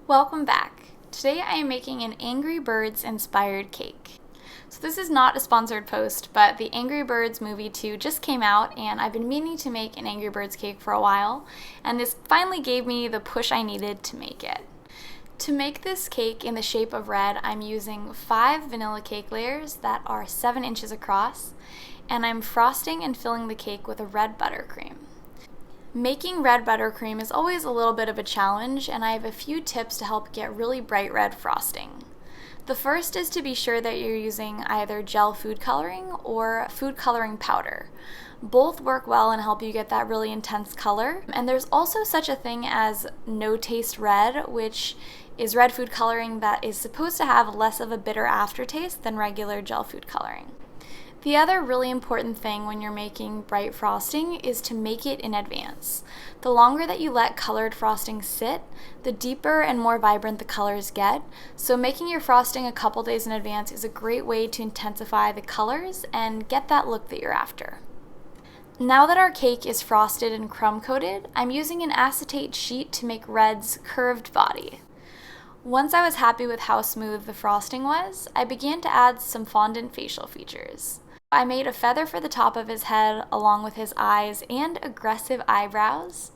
Welcome back. Today I am making an Angry Birds inspired cake. So this is not a sponsored post, but the Angry Birds movie 2 just came out and I've been meaning to make an Angry Birds cake for a while, and this finally gave me the push I needed to make it. To make this cake in the shape of red, I'm using 5 vanilla cake layers that are 7 inches across, and I'm frosting and filling the cake with a red buttercream. Making red buttercream is always a little bit of a challenge, and I have a few tips to help get really bright red frosting. The first is to be sure that you're using either gel food coloring or food coloring powder. Both work well and help you get that really intense color. And there's also such a thing as no taste red, which is red food coloring that is supposed to have less of a bitter aftertaste than regular gel food coloring. The other really important thing when you're making bright frosting is to make it in advance. The longer that you let colored frosting sit, the deeper and more vibrant the colors get, so making your frosting a couple days in advance is a great way to intensify the colors and get that look that you're after. Now that our cake is frosted and crumb coated, I'm using an acetate sheet to make Red's curved body. Once I was happy with how smooth the frosting was, I began to add some fondant facial features. I made a feather for the top of his head along with his eyes and aggressive eyebrows.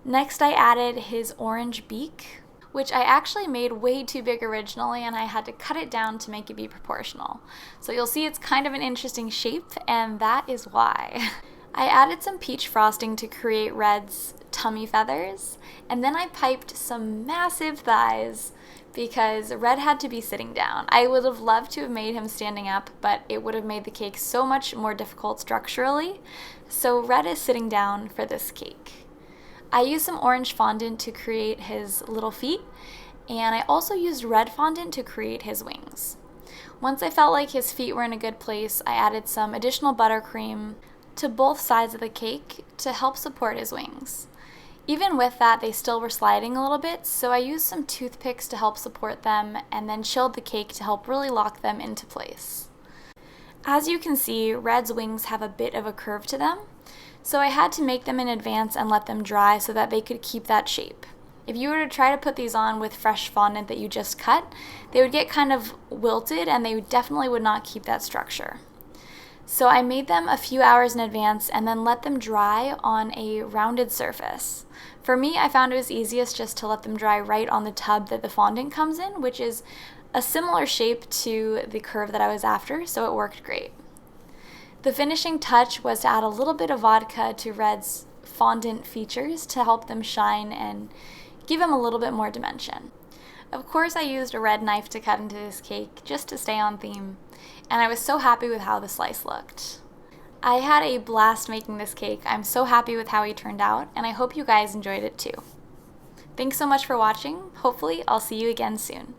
Next I added his orange beak, which I actually made way too big originally, and I had to cut it down to make it be proportional. So you'll see it's kind of an interesting shape, and that is why. I added some peach frosting to create Red's tummy feathers, and then I piped some massive thighs because Red had to be sitting down. I would have loved to have made him standing up, but it would have made the cake so much more difficult structurally, so Red is sitting down for this cake. I used some orange fondant to create his little feet, and I also used red fondant to create his wings. Once I felt like his feet were in a good place, I added some additional buttercream to both sides of the cake to help support his wings. Even with that, they still were sliding a little bit, so I used some toothpicks to help support them and then chilled the cake to help really lock them into place. As you can see, Red's wings have a bit of a curve to them, so I had to make them in advance and let them dry so that they could keep that shape. If you were to try to put these on with fresh fondant that you just cut, they would get kind of wilted and they definitely would not keep that structure. So I made them a few hours in advance and then let them dry on a rounded surface. For me, I found it was easiest just to let them dry right on the tub that the fondant comes in, which is a similar shape to the curve that I was after, so it worked great. The finishing touch was to add a little bit of vodka to Red's fondant features to help them shine and give him a little bit more dimension. Of course, I used a red knife to cut into this cake just to stay on theme, and I was so happy with how the slice looked. I had a blast making this cake. I'm so happy with how he turned out, and I hope you guys enjoyed it too. Thanks so much for watching. Hopefully, I'll see you again soon.